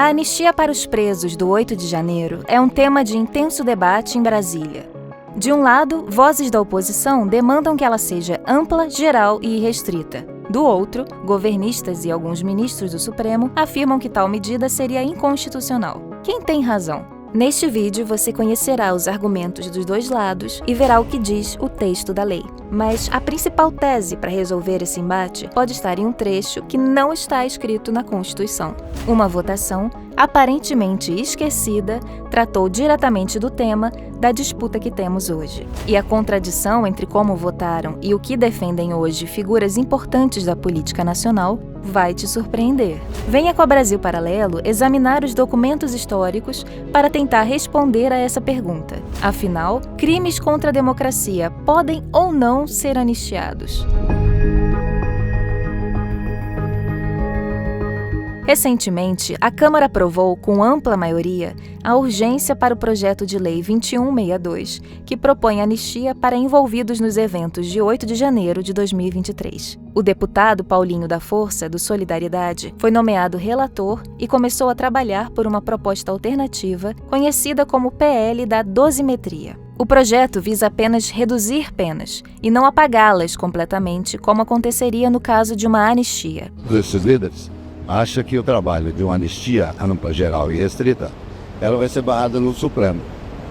A anistia para os presos do 8 de janeiro é um tema de intenso debate em Brasília. De um lado, vozes da oposição demandam que ela seja ampla, geral e irrestrita. Do outro, governistas e alguns ministros do Supremo afirmam que tal medida seria inconstitucional. Quem tem razão? Neste vídeo, você conhecerá os argumentos dos dois lados e verá o que diz o texto da lei. Mas a principal tese para resolver esse embate pode estar em um trecho que não está escrito na Constituição. Uma votação, aparentemente esquecida, tratou diretamente do tema da disputa que temos hoje. E a contradição entre como votaram e o que defendem hoje figuras importantes da política nacional vai te surpreender. Venha com a Brasil Paralelo examinar os documentos históricos para tentar responder a essa pergunta. Afinal, crimes contra a democracia podem ou não ser anistiados? Recentemente, a Câmara aprovou, com ampla maioria, a urgência para o projeto de lei 2162, que propõe anistia para envolvidos nos eventos de 8 de janeiro de 2023. O deputado Paulinho da Força, do Solidariedade, foi nomeado relator e começou a trabalhar por uma proposta alternativa, conhecida como PL da dosimetria. O projeto visa apenas reduzir penas e não apagá-las completamente, como aconteceria no caso de uma anistia. Esses líderes acham que o trabalho de uma anistia ampla, geral e restrita, ela vai ser barrada no Supremo.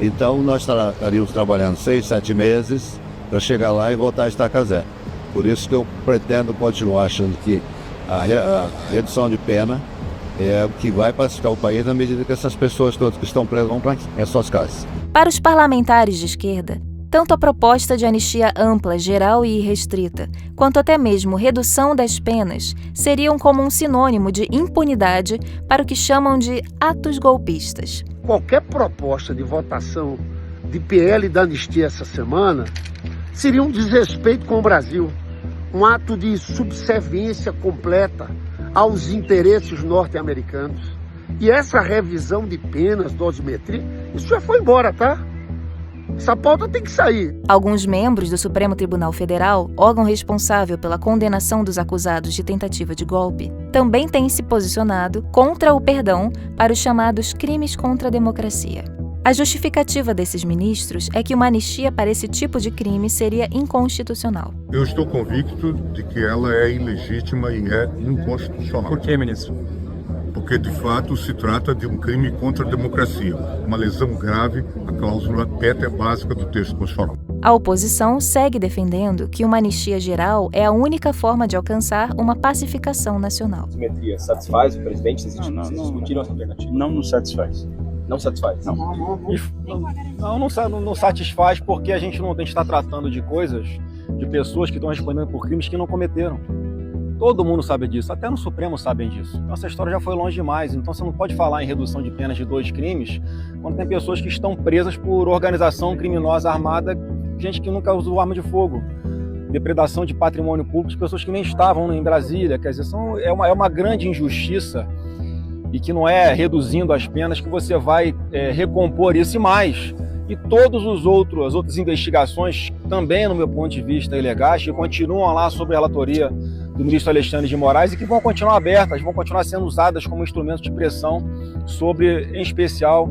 Então nós estaríamos trabalhando 6, 7 meses para chegar lá e voltar a estaca zero. Por isso que eu pretendo continuar achando que a redução de pena é o que vai pacificar o país na medida que essas pessoas todas que estão presas vão para as suas casas. Para os parlamentares de esquerda, tanto a proposta de anistia ampla, geral e irrestrita, quanto até mesmo redução das penas, seriam como um sinônimo de impunidade para o que chamam de atos golpistas. Qualquer proposta de votação de PL da anistia essa semana seria um desrespeito com o Brasil, um ato de subserviência completa aos interesses norte-americanos. E essa revisão de penas, dosimetria, isso já foi embora, tá? Essa pauta tem que sair. Alguns membros do Supremo Tribunal Federal, órgão responsável pela condenação dos acusados de tentativa de golpe, também têm se posicionado contra o perdão para os chamados crimes contra a democracia. A justificativa desses ministros é que uma anistia para esse tipo de crime seria inconstitucional. Eu estou convicto de que ela é ilegítima e é inconstitucional. Por que, ministro? Porque, de fato, se trata de um crime contra a democracia, uma lesão grave à cláusula pétrea básica do texto constitucional. A oposição segue defendendo que uma anistia geral é a única forma de alcançar uma pacificação nacional. A simetria satisfaz o presidente? Vocês discutiram essa alternativa? Não nos satisfaz. Não satisfaz? Não satisfaz porque a gente está tratando de coisas, de pessoas que estão respondendo por crimes que não cometeram. Todo mundo sabe disso, até no Supremo sabem disso. Então essa história já foi longe demais, então você não pode falar em redução de penas de 2 crimes quando tem pessoas que estão presas por organização criminosa armada, gente que nunca usou arma de fogo, depredação de patrimônio público de pessoas que nem estavam em Brasília, quer dizer, é uma grande injustiça e que não é reduzindo as penas que você vai recompor isso e mais. E todas as outras investigações, também no meu ponto de vista ilegais, que continuam lá sob a relatoria do ministro Alexandre de Moraes e que vão continuar abertas, vão continuar sendo usadas como instrumento de pressão sobre, em especial,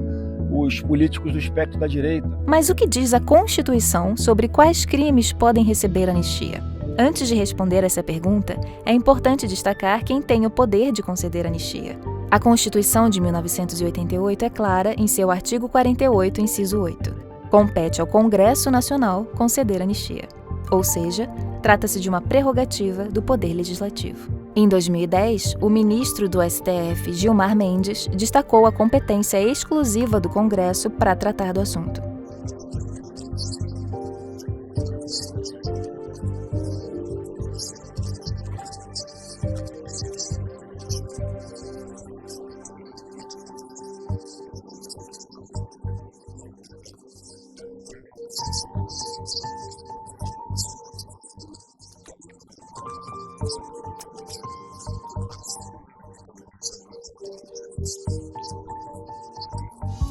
os políticos do espectro da direita. Mas o que diz a Constituição sobre quais crimes podem receber anistia? Antes de responder essa pergunta, é importante destacar quem tem o poder de conceder anistia. A Constituição de 1988 é clara em seu artigo 48, inciso 8. Compete ao Congresso Nacional conceder anistia. Ou seja, trata-se de uma prerrogativa do Poder Legislativo. Em 2010, o ministro do STF, Gilmar Mendes, destacou a competência exclusiva do Congresso para tratar do assunto.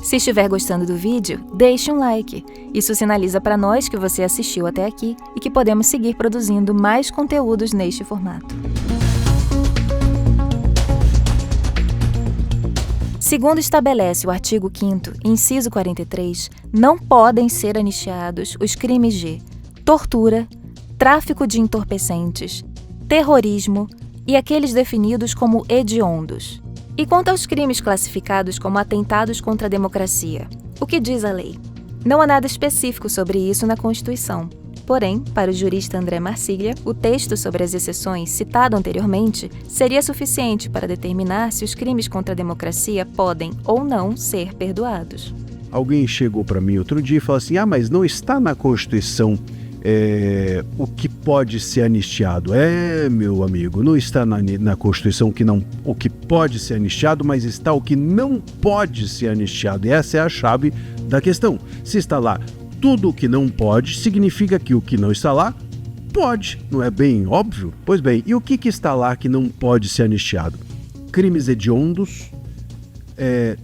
Se estiver gostando do vídeo, deixe um like. Isso sinaliza para nós que você assistiu até aqui e que podemos seguir produzindo mais conteúdos neste formato. Segundo estabelece o artigo 5º, inciso 43, não podem ser anistiados os crimes de tortura, tráfico de entorpecentes, terrorismo e aqueles definidos como hediondos. E quanto aos crimes classificados como atentados contra a democracia, o que diz a lei? Não há nada específico sobre isso na Constituição. Porém, para o jurista André Marsiglia, o texto sobre as exceções citado anteriormente seria suficiente para determinar se os crimes contra a democracia podem ou não ser perdoados. Alguém chegou para mim outro dia e falou assim: mas não está na Constituição o que pode ser anistiado. Meu amigo, não está na Constituição o que pode ser anistiado, mas está o que não pode ser anistiado. E essa é a chave da questão. Se está lá tudo o que não pode, significa que o que não está lá pode. Não é bem óbvio? Pois bem, e o que está lá que não pode ser anistiado? Crimes hediondos,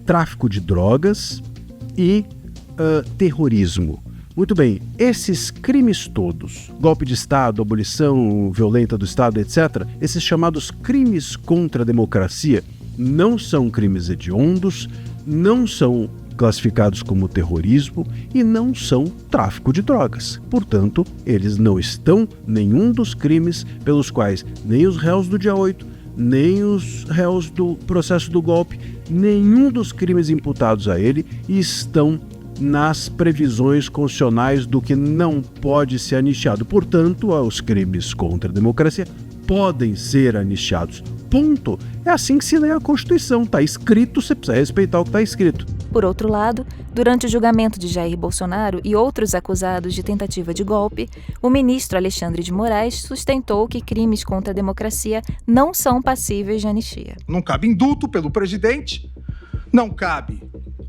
tráfico de drogas e terrorismo. Muito bem, esses crimes todos, golpe de Estado, abolição violenta do Estado, etc., esses chamados crimes contra a democracia não são crimes hediondos, não são classificados como terrorismo e não são tráfico de drogas. Portanto, eles não estão nenhum dos crimes pelos quais nem os réus do dia 8, nem os réus do processo do golpe, nenhum dos crimes imputados a ele estão nas previsões constitucionais do que não pode ser anistiado. Portanto, os crimes contra a democracia podem ser anistiados. Ponto. É assim que se lê a Constituição. Está escrito, você precisa respeitar o que está escrito. Por outro lado, durante o julgamento de Jair Bolsonaro e outros acusados de tentativa de golpe, o ministro Alexandre de Moraes sustentou que crimes contra a democracia não são passíveis de anistia. Não cabe indulto pelo presidente, não cabe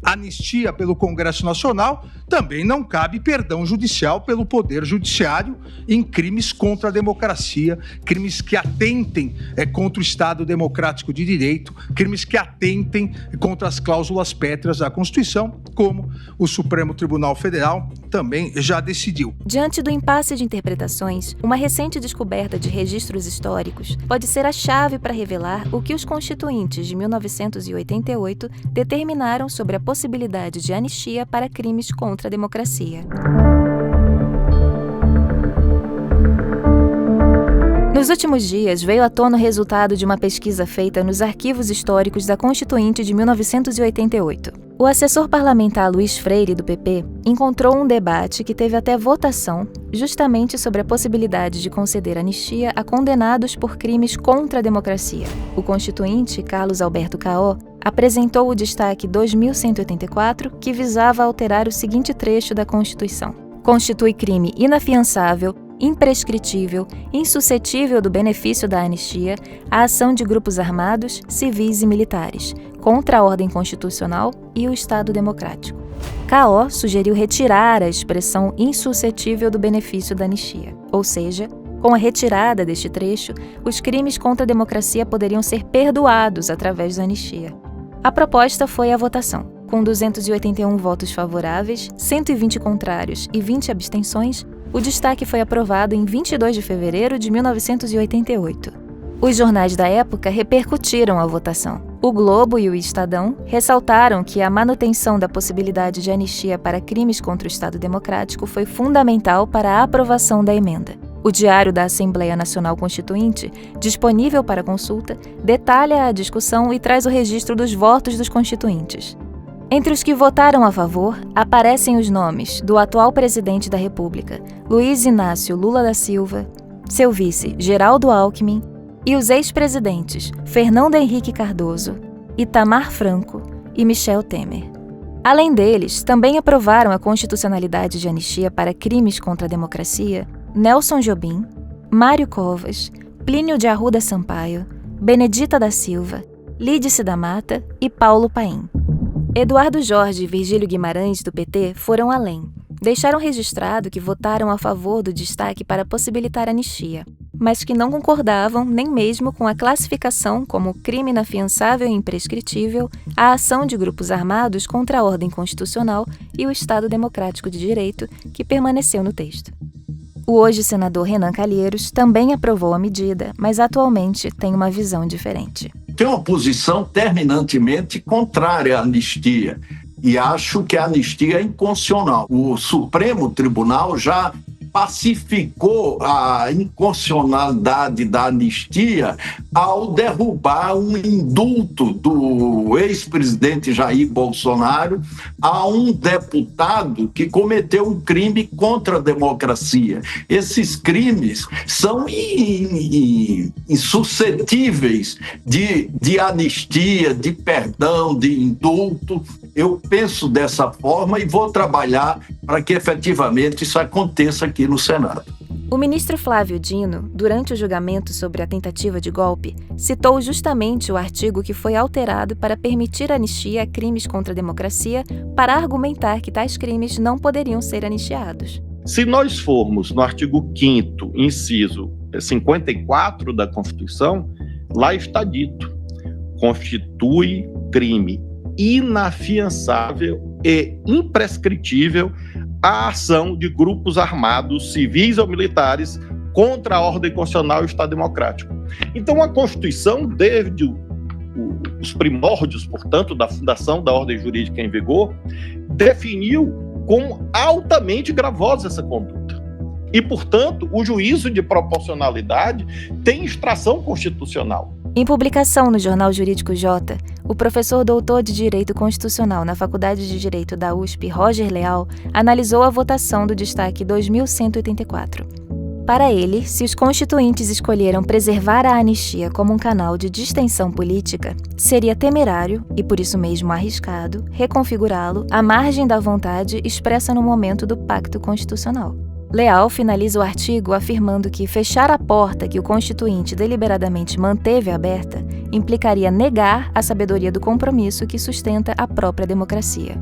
anistia pelo Congresso Nacional, também não cabe perdão judicial pelo Poder Judiciário em crimes contra a democracia, crimes que atentem contra o Estado Democrático de Direito, crimes que atentem contra as cláusulas pétreas da Constituição, como o Supremo Tribunal Federal também já decidiu. Diante do impasse de interpretações, uma recente descoberta de registros históricos pode ser a chave para revelar o que os constituintes de 1988 determinaram sobre a possibilidade de anistia para crimes contra a democracia. Nos últimos dias, veio à tona o resultado de uma pesquisa feita nos arquivos históricos da Constituinte de 1988. O assessor parlamentar Luiz Freire, do PP, encontrou um debate que teve até votação justamente sobre a possibilidade de conceder anistia a condenados por crimes contra a democracia. O constituinte, Carlos Alberto Caó, apresentou o destaque 2184, que visava alterar o seguinte trecho da Constituição: constitui crime inafiançável, imprescritível, insuscetível do benefício da anistia, a ação de grupos armados, civis e militares, contra a ordem constitucional e o Estado democrático. Caó sugeriu retirar a expressão insuscetível do benefício da anistia, ou seja, com a retirada deste trecho, os crimes contra a democracia poderiam ser perdoados através da anistia. A proposta foi à votação. Com 281 votos favoráveis, 120 contrários e 20 abstenções, o destaque foi aprovado em 22 de fevereiro de 1988. Os jornais da época repercutiram a votação. O Globo e o Estadão ressaltaram que a manutenção da possibilidade de anistia para crimes contra o Estado Democrático foi fundamental para a aprovação da emenda. O Diário da Assembleia Nacional Constituinte, disponível para consulta, detalha a discussão e traz o registro dos votos dos constituintes. Entre os que votaram a favor, aparecem os nomes do atual presidente da República, Luiz Inácio Lula da Silva, seu vice, Geraldo Alckmin, e os ex-presidentes Fernando Henrique Cardoso, Itamar Franco e Michel Temer. Além deles, também aprovaram a constitucionalidade de anistia para crimes contra a democracia Nelson Jobim, Mário Covas, Plínio de Arruda Sampaio, Benedita da Silva, Lídice da Mata e Paulo Paim. Eduardo Jorge e Virgílio Guimarães, do PT, foram além. Deixaram registrado que votaram a favor do destaque para possibilitar anistia, mas que não concordavam nem mesmo com a classificação como crime inafiançável e imprescritível a ação de grupos armados contra a ordem constitucional e o Estado Democrático de Direito, que permaneceu no texto. O hoje senador Renan Calheiros também aprovou a medida, mas atualmente tem uma visão diferente. tenho uma posição terminantemente contrária à anistia e acho que a anistia é inconstitucional. O Supremo Tribunal já pacificou a inconstitucionalidade da anistia ao derrubar um indulto do ex-presidente Jair Bolsonaro a um deputado que cometeu um crime contra a democracia. Esses crimes são insuscetíveis de anistia, de perdão, de indulto. Eu penso dessa forma e vou trabalhar para que efetivamente isso aconteça aqui no Senado. O ministro Flávio Dino, durante o julgamento sobre a tentativa de golpe, citou justamente o artigo que foi alterado para permitir anistia a crimes contra a democracia, para argumentar que tais crimes não poderiam ser anistiados. Se nós formos no artigo 5º, inciso 54 da Constituição, lá está dito: constitui crime inafiançável e imprescritível a ação de grupos armados, civis ou militares, contra a ordem constitucional e o Estado Democrático. Então, a Constituição, desde os primórdios, portanto, da fundação da ordem jurídica em vigor, definiu como altamente gravosa essa conduta. E, portanto, o juízo de proporcionalidade tem extração constitucional. Em publicação no Jornal Jurídico J, o professor doutor de Direito Constitucional na Faculdade de Direito da USP, Roger Leal, analisou a votação do destaque 2184. Para ele, se os constituintes escolheram preservar a anistia como um canal de distensão política, seria temerário, e por isso mesmo arriscado, reconfigurá-lo à margem da vontade expressa no momento do Pacto Constitucional. Leal finaliza o artigo afirmando que fechar a porta que o constituinte deliberadamente manteve aberta implicaria negar a sabedoria do compromisso que sustenta a própria democracia.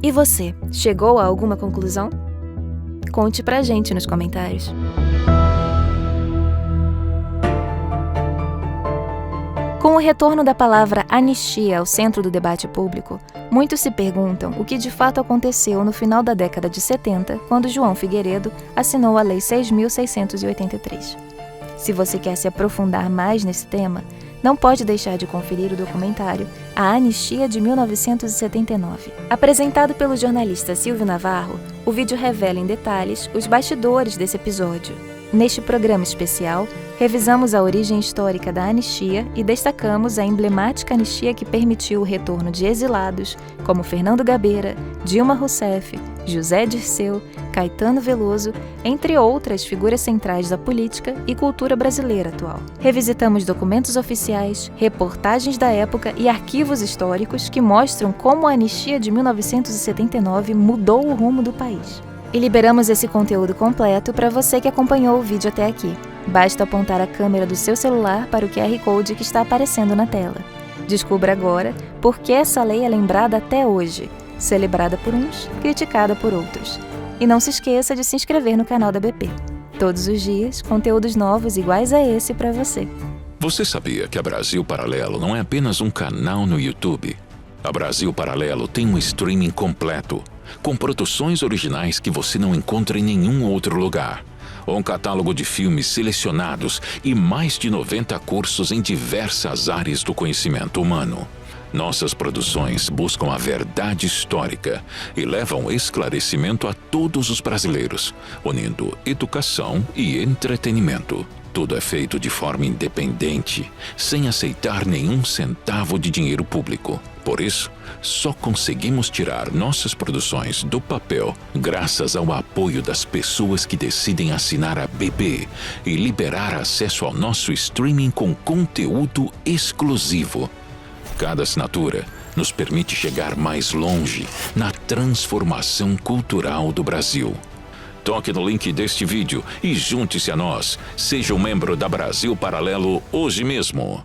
E você, chegou a alguma conclusão? Conte pra gente nos comentários. Com o retorno da palavra anistia ao centro do debate público, muitos se perguntam o que de fato aconteceu no final da década de 70, quando João Figueiredo assinou a Lei 6.683. Se você quer se aprofundar mais nesse tema, não pode deixar de conferir o documentário A Anistia de 1979. Apresentado pelo jornalista Silvio Navarro, o vídeo revela em detalhes os bastidores desse episódio. Neste programa especial, revisamos a origem histórica da anistia e destacamos a emblemática anistia que permitiu o retorno de exilados como Fernando Gabeira, Dilma Rousseff, José Dirceu, Caetano Veloso, entre outras figuras centrais da política e cultura brasileira atual. Revisitamos documentos oficiais, reportagens da época e arquivos históricos que mostram como a anistia de 1979 mudou o rumo do país. E liberamos esse conteúdo completo para você que acompanhou o vídeo até aqui. Basta apontar a câmera do seu celular para o QR Code que está aparecendo na tela. Descubra agora por que essa lei é lembrada até hoje, celebrada por uns, criticada por outros. E não se esqueça de se inscrever no canal da BP. Todos os dias, conteúdos novos iguais a esse para você. Você sabia que a Brasil Paralelo não é apenas um canal no YouTube? A Brasil Paralelo tem um streaming completo, com produções originais que você não encontra em nenhum outro lugar. Um catálogo de filmes selecionados e mais de 90 cursos em diversas áreas do conhecimento humano. Nossas produções buscam a verdade histórica e levam esclarecimento a todos os brasileiros, unindo educação e entretenimento. Tudo é feito de forma independente, sem aceitar nenhum centavo de dinheiro público. Por isso, só conseguimos tirar nossas produções do papel graças ao apoio das pessoas que decidem assinar a BP e liberar acesso ao nosso streaming com conteúdo exclusivo. Cada assinatura nos permite chegar mais longe na transformação cultural do Brasil. Toque no link deste vídeo e junte-se a nós. Seja um membro da Brasil Paralelo hoje mesmo.